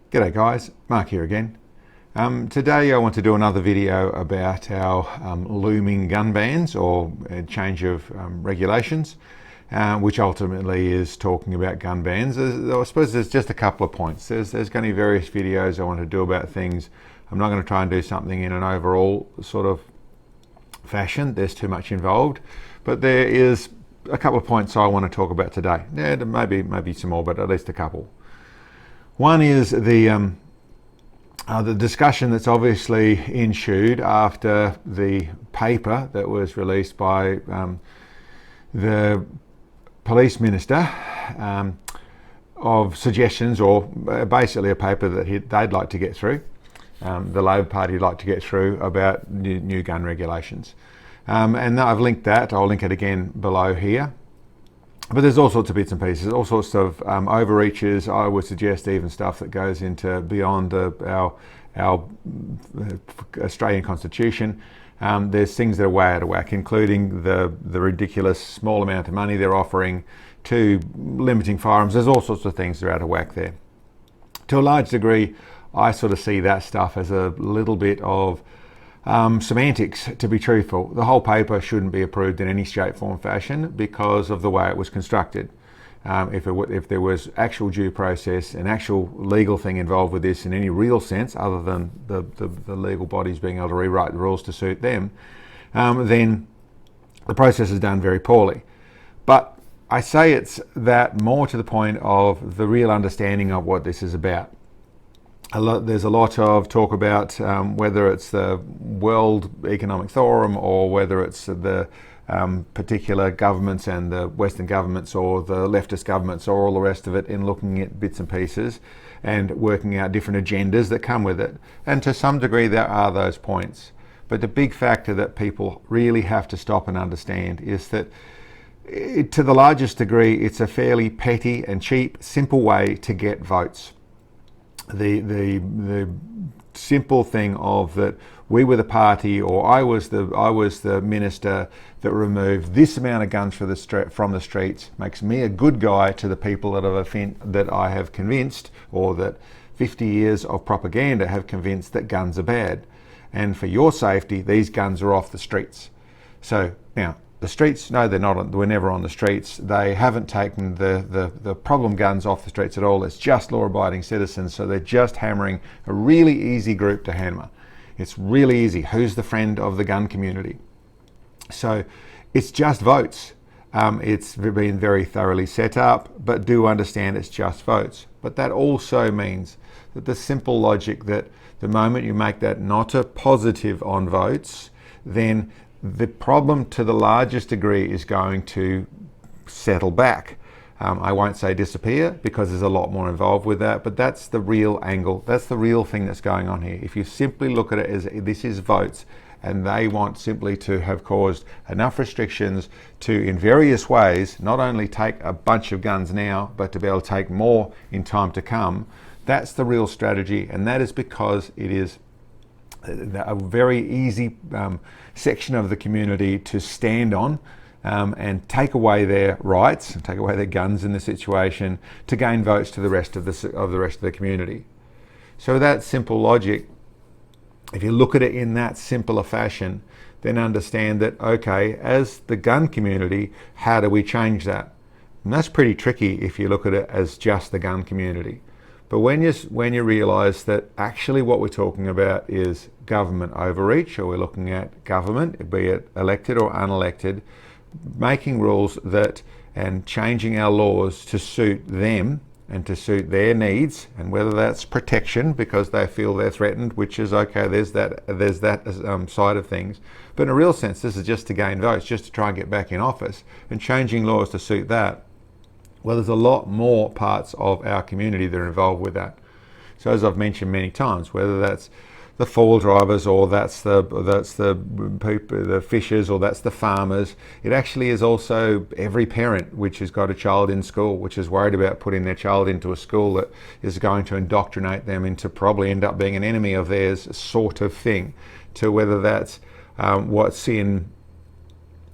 G'day guys, Mark here again. Today I want to do another video about our looming gun bans or change of regulations, which ultimately is talking about gun bans. I suppose there's just a couple of points. There's going to be various videos I want to do about things. I'm not going to try and do something in an overall sort of fashion. There's too much involved, but there is a couple of points I want to talk about today. Yeah, maybe some more, but at least a couple. One is the discussion that's obviously ensued after the paper that was released by the police minister of suggestions, or basically a paper that they'd like to get through, the Labor Party would like to get through about new gun regulations. And I've linked that. I'll link it again below here. But there's all sorts of bits and pieces, all sorts of overreaches. I would suggest even stuff that goes into beyond our Australian Constitution. There's things that are way out of whack, including the ridiculous small amount of money they're offering to limiting firearms. There's all sorts of things that are out of whack there. To a large degree, I sort of see that stuff as a little bit of semantics, to be truthful. The whole paper shouldn't be approved in any shape, form, fashion because of the way it was constructed. If there was actual due process, an actual legal thing involved with this in any real sense, other than the legal bodies being able to rewrite the rules to suit them, then the process is done very poorly. But I say it's that more to the point of the real understanding of what this is about. There's a lot of talk about whether it's the World Economic Forum or whether it's the particular governments and the Western governments or the leftist governments or all the rest of it, in looking at bits and pieces and working out different agendas that come with it. And to some degree there are those points. But the big factor that people really have to stop and understand is that to the largest degree it's a fairly petty and cheap, simple way to get votes. The simple thing of that we were the party, or I was the minister that removed this amount of guns from the streets, makes me a good guy to the people that I have convinced, or that 50 years of propaganda have convinced that guns are bad, and for your safety these guns are off the streets. So now the streets, no, they're not. We're never on the streets. They haven't taken the problem guns off the streets at all. It's just law-abiding citizens. So they're just hammering a really easy group to hammer. It's really easy. Who's the friend of the gun community? So it's just votes. It's been very thoroughly set up, but do understand it's just votes. But that also means that the simple logic that the moment you make that not a positive on votes, then the problem to the largest degree is going to settle back. I won't say disappear because there's a lot more involved with that, but that's the real angle. That's the real thing that's going on here. If you simply look at it as this is votes, and they want simply to have caused enough restrictions to, in various ways, not only take a bunch of guns now, but to be able to take more in time to come, that's the real strategy. And that is because it is a very easy section of the community to stand on and take away their rights and take away their guns in the situation to gain votes to the rest of the community. So that simple logic, if you look at it in that simpler fashion, then understand that, okay, as the gun community, how do we change that? And that's pretty tricky if you look at it as just the gun community. But when you realise that actually what we're talking about is government overreach, or we're looking at government, be it elected or unelected, making rules that and changing our laws to suit them and to suit their needs, and whether that's protection because they feel they're threatened, which is okay, there's that side of things. But in a real sense, this is just to gain votes, just to try and get back in office, and changing laws to suit that. Well, there's a lot more parts of our community that are involved with that. So as I've mentioned many times, whether that's the four-wheel drivers, or that's the fishers, or that's the farmers, it actually is also every parent which has got a child in school, which is worried about putting their child into a school that is going to indoctrinate them into probably end up being an enemy of theirs sort of thing, to whether that's what's in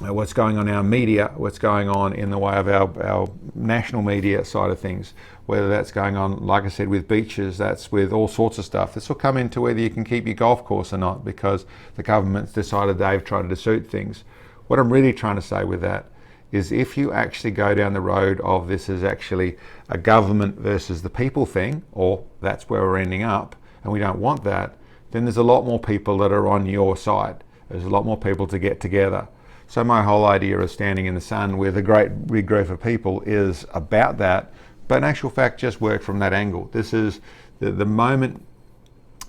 what's going on in our media, what's going on in the way of our national media side of things, whether that's going on, like I said, with beaches, that's with all sorts of stuff. This will come into whether you can keep your golf course or not, because the government's decided they've tried to suit things. What I'm really trying to say with that is, if you actually go down the road of this is actually a government versus the people thing, or that's where we're ending up, and we don't want that, then there's a lot more people that are on your side. There's a lot more people to get together. So my whole idea of standing in the sun with a great big group of people is about that, but in actual fact just work from that angle. This is the moment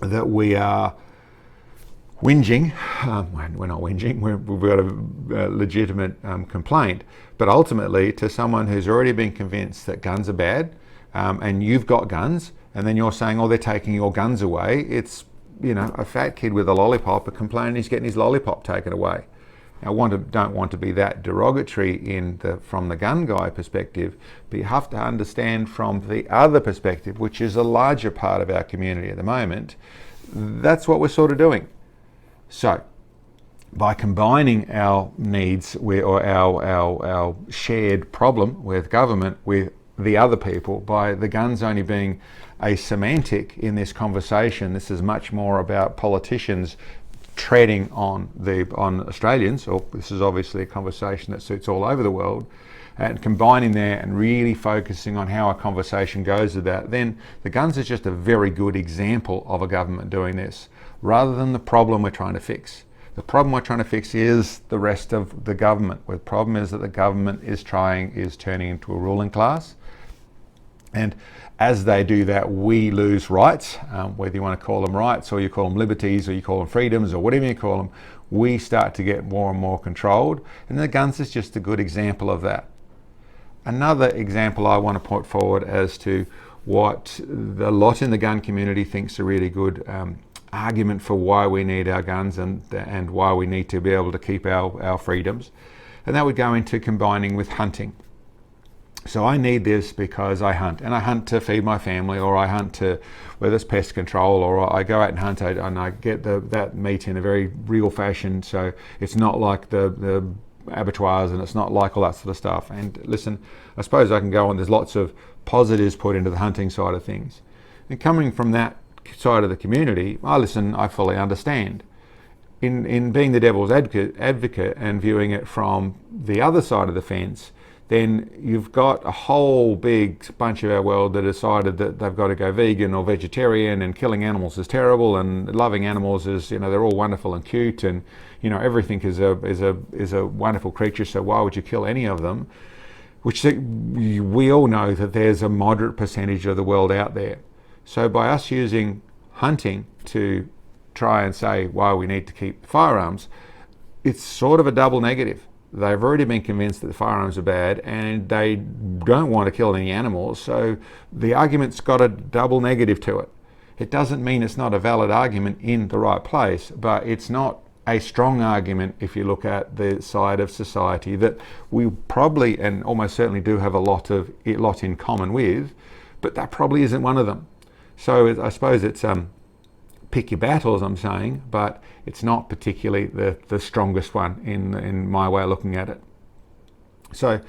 that we are whinging. We're not whinging, we've got a legitimate complaint, but ultimately to someone who's already been convinced that guns are bad, and you've got guns, and then you're saying, oh, they're taking your guns away. It's, you know, a fat kid with a lollipop complaining he's getting his lollipop taken away. I don't want to be that derogatory from the gun guy perspective, but you have to understand from the other perspective, which is a larger part of our community at the moment, that's what we're sort of doing. So by combining our needs or our shared problem with government with the other people, by the guns only being a semantic in this conversation, this is much more about politicians treading on Australians, or this is obviously a conversation that suits all over the world, and combining there and really focusing on how a conversation goes with that, then the guns is just a very good example of a government doing this, rather than the problem we're trying to fix. The problem we're trying to fix is the rest of the government. The problem is that the government is turning into a ruling class, and as they do that, we lose rights, whether you want to call them rights or you call them liberties or you call them freedoms or whatever you call them. We start to get more and more controlled, and the guns is just a good example of that. Another example I want to put forward as to what a lot in the gun community thinks a really good argument for why we need our guns and why we need to be able to keep our freedoms, and that would go into combining with hunting. So I need this because I hunt, and I hunt to feed my family, or I hunt to, whether it's pest control, or I go out and hunt and I get that meat in a very real fashion, so it's not like the abattoirs, and it's not like all that sort of stuff. And listen, I suppose I can go on, there's lots of positives put into the hunting side of things. And coming from that side of the community, I fully understand. In being the devil's advocate and viewing it from the other side of the fence, then you've got a whole big bunch of our world that decided that they've got to go vegan or vegetarian, and killing animals is terrible, and loving animals is, they're all wonderful and cute, and everything is a wonderful creature, so why would you kill any of them? Which we all know that there's a moderate percentage of the world out there. So by us using hunting to try and say why we need to keep firearms, it's sort of a double negative. They've already been convinced that the firearms are bad, and they don't want to kill any animals, so the argument's got a double negative to it. It doesn't mean it's not a valid argument in the right place, but it's not a strong argument if you look at the side of society that we probably and almost certainly do have a lot in common with, but that probably isn't one of them. So I suppose it's pick your battles, I'm saying, but it's not particularly the strongest one in my way of looking at it. So,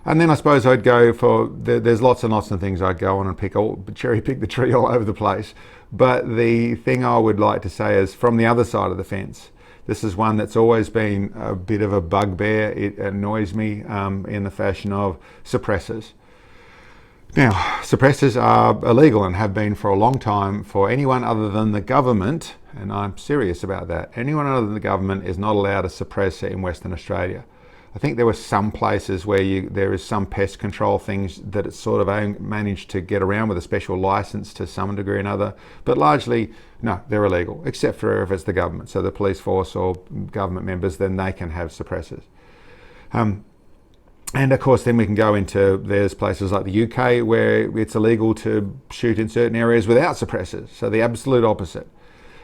and then I suppose I'd go for, there's lots and lots of things I'd go on and cherry pick the tree all over the place. But the thing I would like to say is, from the other side of the fence, this is one that's always been a bit of a bugbear. It annoys me in the fashion of suppressors. Now, suppressors are illegal and have been for a long time for anyone other than the government, and I'm serious about that. Anyone other than the government is not allowed a suppressor in Western Australia. I think there were some places where there is some pest control things that it's sort of managed to get around with a special license to some degree or another, but largely, no, they're illegal, except for if it's the government. So the police force or government members, then they can have suppressors. And of course, then we can go into, there's places like the UK where it's illegal to shoot in certain areas without suppressors, so the absolute opposite.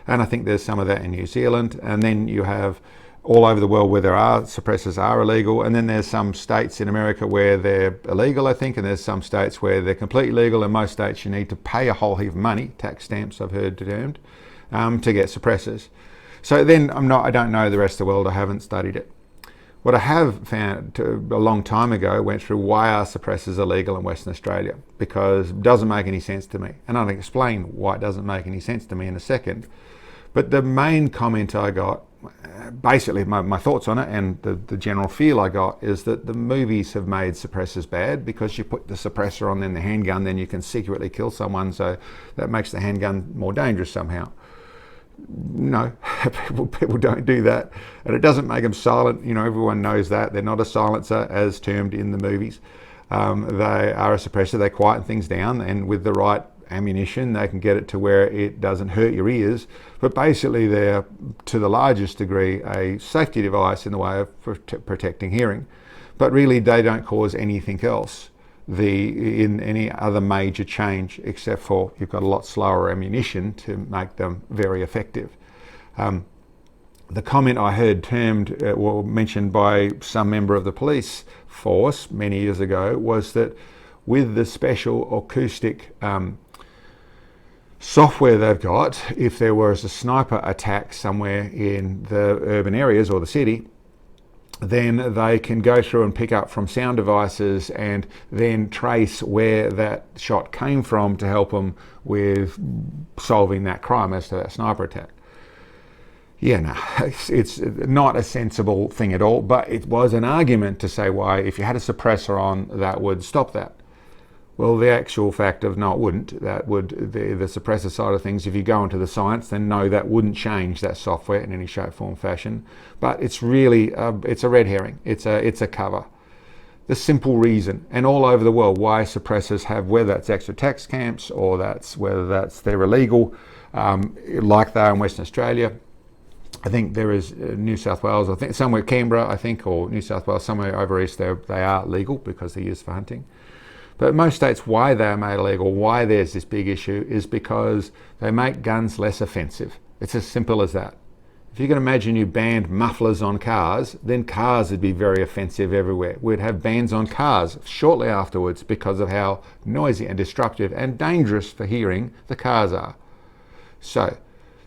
And I think there's some of that in New Zealand. And then you have all over the world where suppressors are illegal. And then there's some states in America where they're illegal, I think, and there's some states where they're completely legal. In most states, you need to pay a whole heap of money, tax stamps I've heard termed, to get suppressors. So then I don't know the rest of the world, I haven't studied it. What I have found a long time ago, went through why are suppressors illegal in Western Australia, because it doesn't make any sense to me. And I'll explain why it doesn't make any sense to me in a second. But the main comment I got, basically my thoughts on it and the general feel I got, is that the movies have made suppressors bad because you put the suppressor on then the handgun, then you can secretly kill someone, so that makes the handgun more dangerous somehow. No, people don't do that, and it doesn't make them silent. You know, everyone knows that they're not a silencer as termed in the movies. They are a suppressor. They quieten things down, and with the right ammunition they can get it to where it doesn't hurt your ears. But basically they're, to the largest degree, a safety device in the way of protecting hearing, but really they don't cause anything else in any other major change, except for you've got a lot slower ammunition to make them very effective. The comment I heard termed or mentioned by some member of the police force many years ago was that with the special acoustic software they've got, if there was a sniper attack somewhere in the urban areas or the city, then they can go through and pick up from sound devices and then trace where that shot came from to help them with solving that crime as to that sniper attack. Yeah, no, it's not a sensible thing at all, but it was an argument to say why, if you had a suppressor on, that would stop that. Well, the actual fact of no, it wouldn't. That would, the suppressor side of things, if you go into the science, then no, that wouldn't change that software in any shape, form, fashion. But it's really, it's a red herring. It's a cover. The simple reason, and all over the world, why suppressors have, whether that's extra tax camps or whether they're illegal, like they are in Western Australia. I think there is New South Wales, I think somewhere Canberra, I think, or New South Wales, somewhere over east, they are legal because they're used for hunting. But most states, why they are made illegal, why there's this big issue, is because they make guns less offensive. It's as simple as that. If you can imagine you banned mufflers on cars, then cars would be very offensive everywhere. We'd have bans on cars shortly afterwards because of how noisy and destructive and dangerous for hearing the cars are. So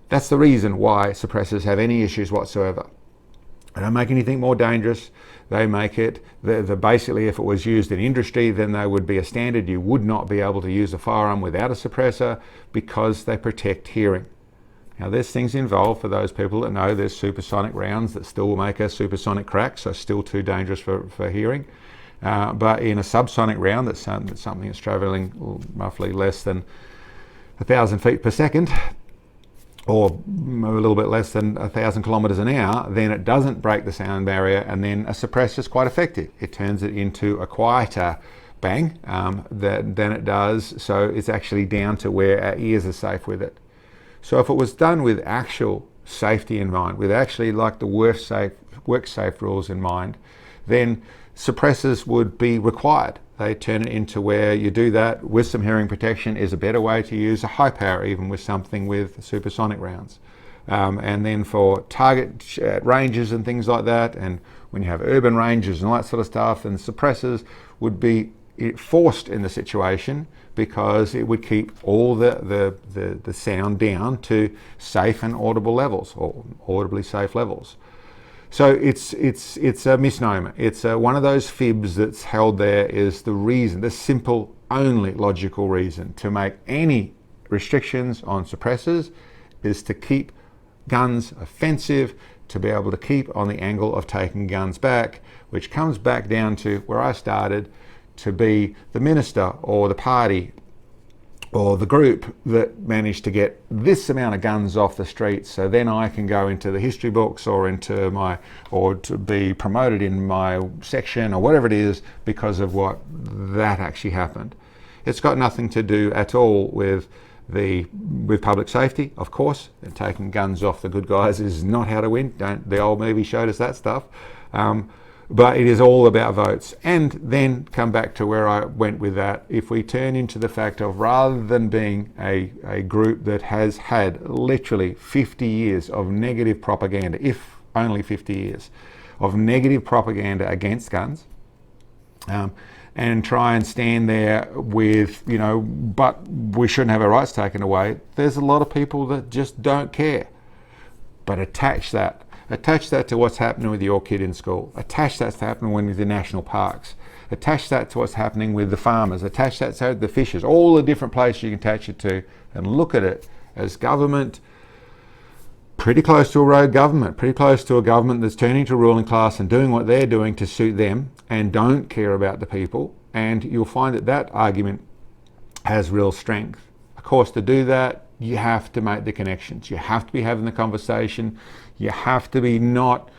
that's the reason why suppressors have any issues whatsoever. They don't make anything more dangerous. They make it, basically, if it was used in industry, then they would be a standard. You would not be able to use a firearm without a suppressor because they protect hearing. Now there's things involved, for those people that know, there's supersonic rounds that still make a supersonic crack, so still too dangerous for hearing. But in a subsonic round, that's something that's traveling roughly less than 1,000 feet per second, or a little bit less than 1,000 kilometers an hour, then it doesn't break the sound barrier, and then a suppressor is quite effective. It turns it into a quieter bang than it does, so it's actually down to where our ears are safe with it. So if it was done with actual safety in mind, with actually like the work safe rules in mind, then suppressors would be required. They turn it into where you do that with some hearing protection is a better way to use a high power, even with something with supersonic rounds. And then for target ranges and things like that, and when you have urban ranges and all that sort of stuff, then suppressors would be forced in the situation because it would keep all the sound down to safe and audible levels, or audibly safe levels. So it's a misnomer. It's one of those fibs that's held there is the reason, the simple, only logical reason to make any restrictions on suppressors is to keep guns offensive, to be able to keep on the angle of taking guns back, which comes back down to where I started, to be the minister or the party or the group that managed to get this amount of guns off the streets, so then I can go into the history books or to be promoted in my section or whatever it is because of what that actually happened. It's got nothing to do at all with public safety, of course. And taking guns off the good guys is not how to win. The old movie showed us that stuff. But it is all about votes. And then come back to where I went with that. If we turn into the fact of, rather than being a group that has had literally 50 years of negative propaganda, if only 50 years, of negative propaganda against guns, and try and stand there with, but we shouldn't have our rights taken away, there's a lot of people that just don't care. But attach that Attach that to what's happening with your kid in school. Attach that to happening with the national parks. Attach that to what's happening with the farmers. Attach that to the fishers. All the different places you can attach it to, and look at it as government, pretty close to a rogue government, pretty close to a government that's turning to a ruling class and doing what they're doing to suit them and don't care about the people. And you'll find that that argument has real strength. Of course, to do that, you have to make the connections. You have to be having the conversation. You have to be not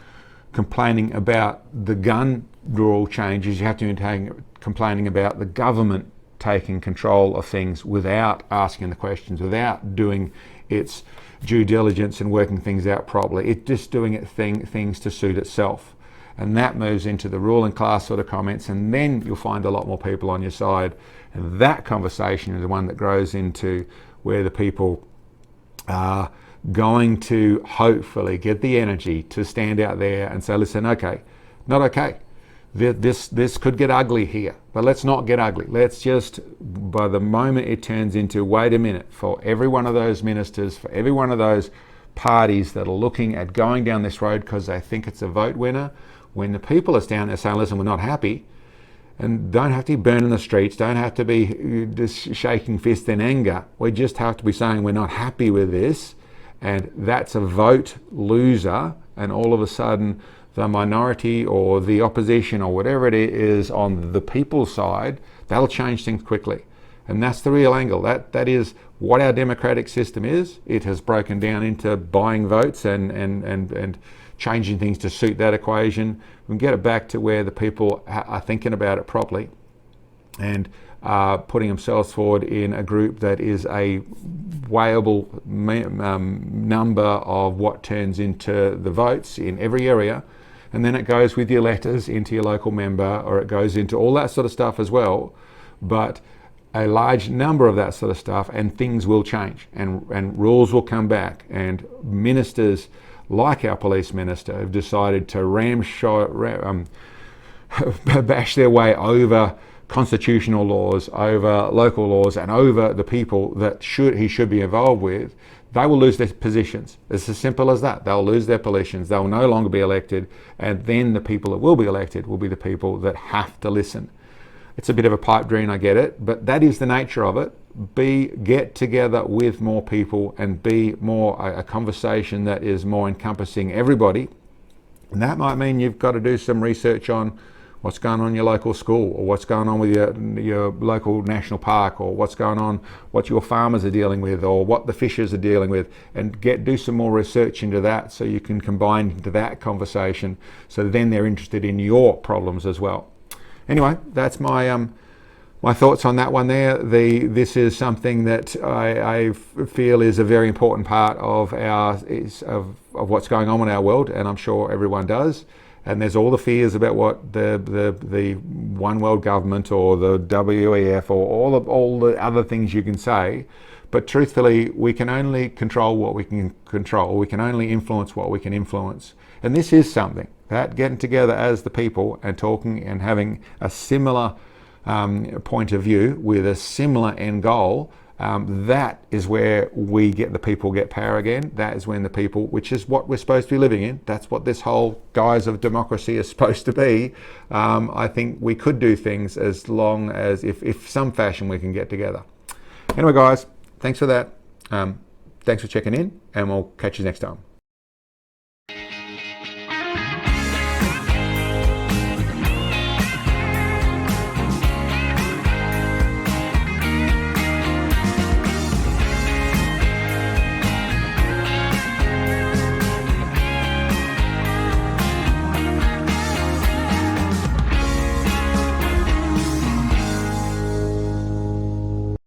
complaining about the gun rule changes. You have to be complaining about the government taking control of things without asking the questions, without doing its due diligence and working things out properly. It's just doing things to suit itself. And that moves into the ruling class sort of comments, and then you'll find a lot more people on your side. And that conversation is the one that grows into where the people are going to hopefully get the energy to stand out there and say, listen, okay, not okay. This could get ugly here, but let's not get ugly. Let's just, by the moment it turns into, wait a minute, for every one of those ministers, for every one of those parties that are looking at going down this road because they think it's a vote winner, when the people are down there saying, listen, we're not happy, and don't have to be burning the streets, don't have to be just shaking fists in anger. We just have to be saying we're not happy with this, and that's a vote loser, and all of a sudden the minority or the opposition or whatever it is on the people's side, that'll change things quickly. And that's the real angle. That is what our democratic system is. It has broken down into buying votes and changing things to suit that equation. We can get it back to where the people are thinking about it properly and putting themselves forward in a group that is a weighable number of what turns into the votes in every area. And then it goes with your letters into your local member, or it goes into all that sort of stuff as well. But a large number of that sort of stuff, and things will change, and rules will come back, and ministers like our police minister have decided to bash their way over constitutional laws, over local laws, and over the people that he should be involved with. They will lose their positions. It's as simple as that. They'll lose their positions. They'll no longer be elected, and then the people that will be elected will be the people that have to listen. It's a bit of a pipe dream, I get it, but that is the nature of it. Get together with more people and be more a conversation that is more encompassing everybody. And that might mean you've got to do some research on what's going on in your local school, or what's going on with your local national park, or what's going on, what your farmers are dealing with, or what the fishers are dealing with, and do some more research into that so you can combine into that conversation, so then they're interested in your problems as well. Anyway, that's my my thoughts on that one there. This is something that I feel is a very important part of what's going on in our world, and I'm sure everyone does. And there's all the fears about what the one world government or the WEF or all the other things you can say. But truthfully, we can only control what we can control. We can only influence what we can influence. And this is something that getting together as the people and talking and having a similar point of view with a similar end goal, that is where the people get power again. That is when the people, which is what we're supposed to be living in, that's what this whole guise of democracy is supposed to be. I think we could do things as long as if some fashion we can get together. Anyway guys, thanks for that. Thanks for checking in, and we'll catch you next time.